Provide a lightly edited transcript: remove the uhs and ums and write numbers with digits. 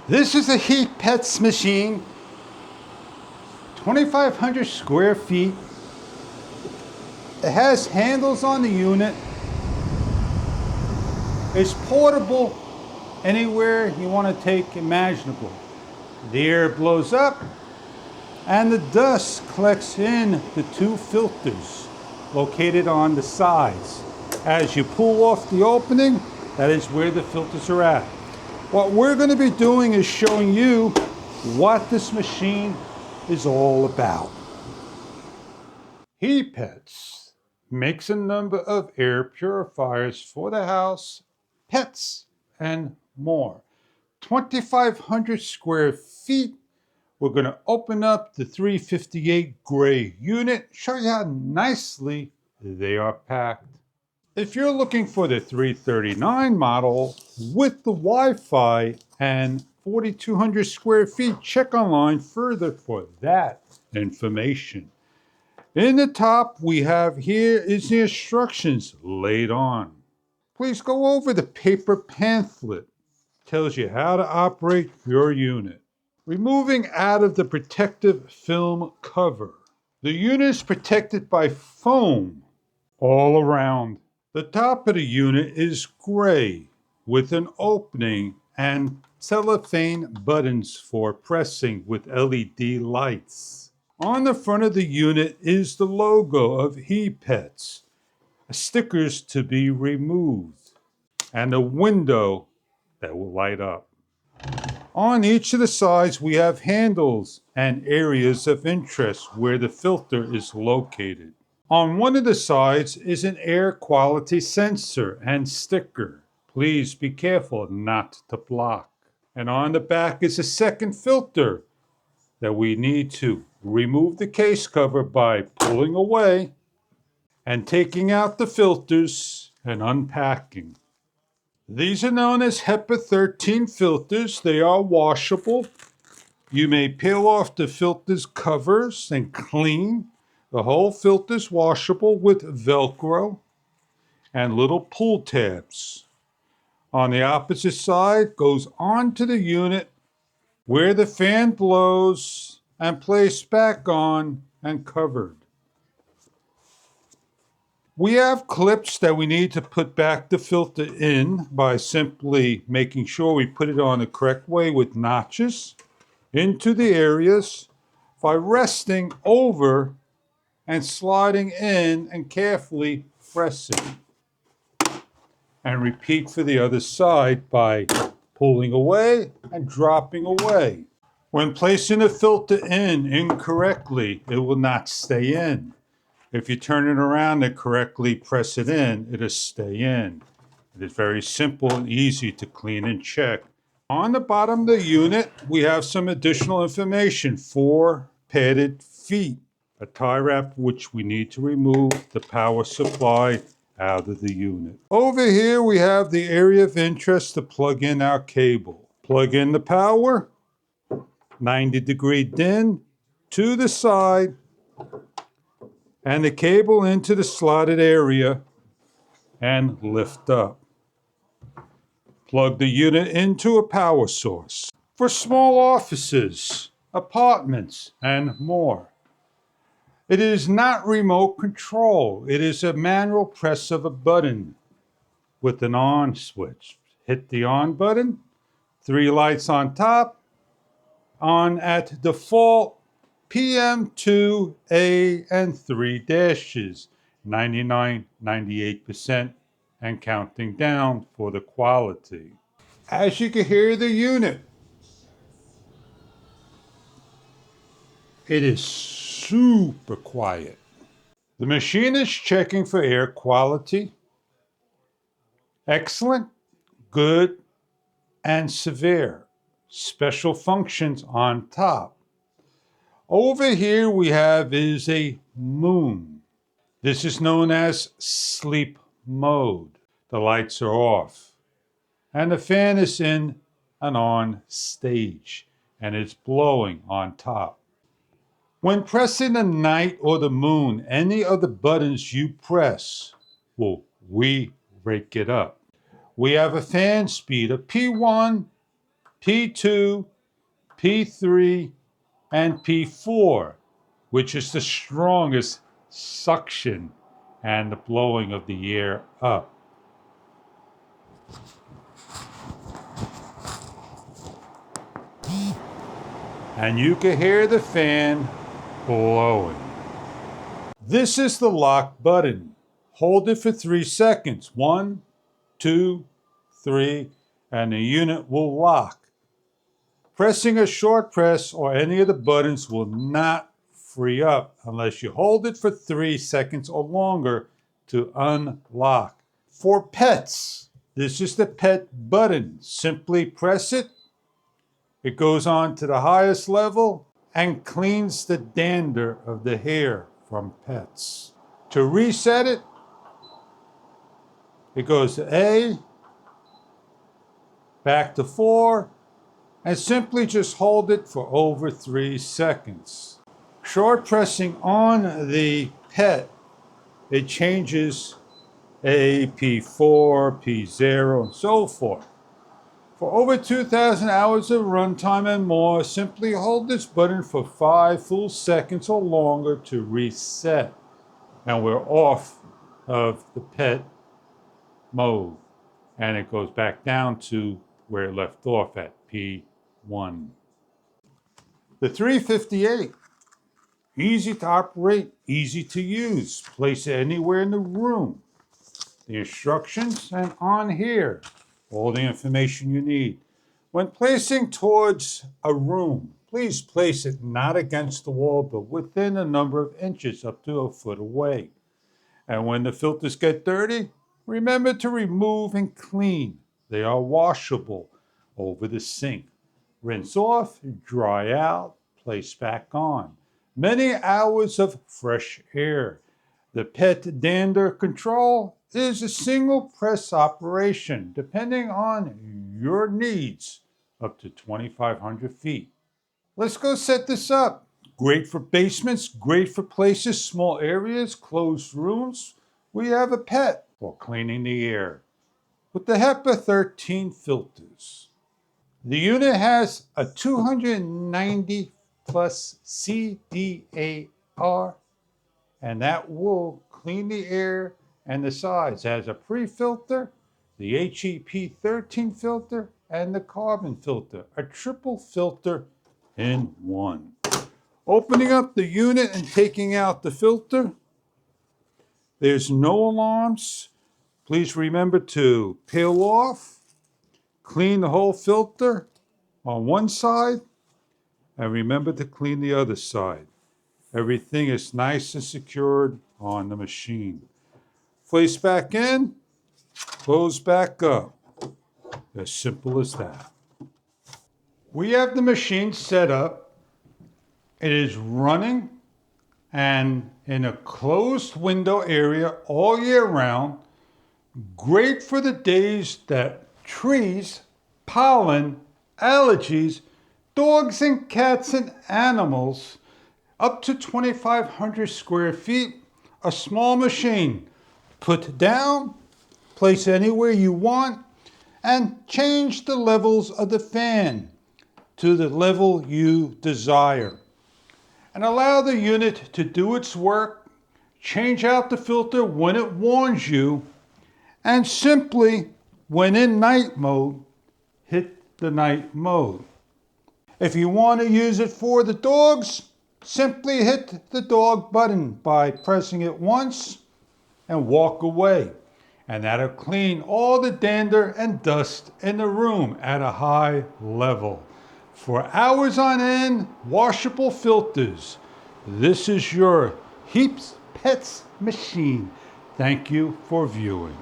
This is a Heat Pets machine, 2,500 square feet. It has handles on the unit. It's portable anywhere you want to take imaginable. The air blows up and the dust collects in the two filters located on the sides. As you pull off the opening, that is where the filters are at. What we're going to be doing is showing you what this machine is all about. Heat Pets makes a number of air purifiers for the house, pets, and more. 2,500 square feet. We're going to open up the 358 gray unit, show you how nicely they are packed. If you're looking for the 339 model with the Wi-Fi and 4,200 square feet, check online further for that information. In the top we have here is the instructions laid on. Please go over the paper pamphlet. Tells you how to operate your unit. Removing out of the protective film cover. The unit is protected by foam all around. The top of the unit is gray with an opening and cellophane buttons for pressing with LED lights. On the front of the unit is the logo of Heat Pets, stickers to be removed, and a window that will light up. On each of the sides we have handles and areas of interest where the filter is located. On one of the sides is an air quality sensor and sticker. Please be careful not to block. And on the back is a second filter that we need to remove the case cover by pulling away and taking out the filters and unpacking. These are known as HEPA 13 filters. They are washable. You may peel off the filter's covers and clean. The whole filter is washable with Velcro and little pull tabs. On the opposite side goes onto the unit where the fan blows and placed back on and covered. We have clips that we need to put back the filter in by simply making sure we put it on the correct way with notches into the areas by resting over and sliding in and carefully pressing. And repeat for the other side by pulling away and dropping away. When placing a filter in incorrectly, it will not stay in. If you turn it around and correctly press it in, it'll stay in. It is very simple and easy to clean and check. On the bottom of the unit, we have some additional information. 4 padded feet. A tie wrap which we need to remove the power supply out of the unit. Over here we have the area of interest to plug in our cable. Plug in the power, 90-degree DIN to the side, and the cable into the slotted area and lift up. Plug the unit into a power source. For small offices, apartments, and more. It is not remote control. It is a manual press of a button with an on switch. Hit the on button, 3 lights on top, on at default, PM, 2, A, and 3 dashes, 99, 98%, and counting down for the quality. As you can hear the unit, it is super quiet. The machine is checking for air quality, excellent, good, and severe. Special functions on top. Over here we have is a moon. This is known as sleep mode. The lights are off. And the fan is in an on stage. And it's blowing on top. When pressing the night or the moon, any of the buttons you press will re-rake it up. We have a fan speed of P1, P2, P3, and P4, which is the strongest suction and the blowing of the air up. And you can hear the fan blowing. This is the lock button. Hold it for 3 seconds. 1, 2, 3, and the unit will lock. Pressing a short press or any of the buttons will not free up unless you hold it for 3 seconds or longer to unlock. For pets, this is the pet button. Simply press it. It goes on to the highest level and cleans the dander of the hair from pets. To reset it, it goes to A, back to 4, and simply just hold it for over 3 seconds. Short pressing on the pet, it changes A, P4, P0, and so forth. For over 2,000 hours of runtime and more, simply hold this button for 5 full seconds or longer to reset. And we're off of the pet mode. And it goes back down to where it left off at P1. The 358, easy to operate, easy to use. Place it anywhere in the room. The instructions and on here, all the information you need. When placing towards a room, please place it not against the wall, but within a number of inches, up to a foot away. And when the filters get dirty, remember to remove and clean. They are washable over the sink. Rinse off, dry out, place back on. Many hours of fresh air. The pet dander control is a single press operation, depending on your needs, up to 2,500 feet. Let's go set this up. Great for basements, great for places, small areas, closed rooms. We have a pet for cleaning the air with the HEPA 13 filters. The unit has a 290 plus CDAR, and that will clean the air and the sides. It has a pre-filter, the HEP 13 filter, and the carbon filter, a triple filter in one. Opening up the unit and taking out the filter, there's no alarms. Please remember to peel off, clean the whole filter on one side, and remember to clean the other side. Everything is nice and secured on the machine. Place back in, close back up. As simple as that. We have the machine set up. It is running and in a closed window area all year round. Great for the days that trees, pollen, allergies, dogs and cats and animals, up to 2,500 square feet, a small machine. Put down, place anywhere you want, and change the levels of the fan to the level you desire. And allow the unit to do its work, change out the filter when it warns you, and simply, when in night mode, hit the night mode. If you want to use it for the dogs, simply hit the dog button by pressing it once and walk away. And that'll clean all the dander and dust in the room at a high level. For hours on end, washable filters. This is your Heaps Pets machine. Thank you for viewing.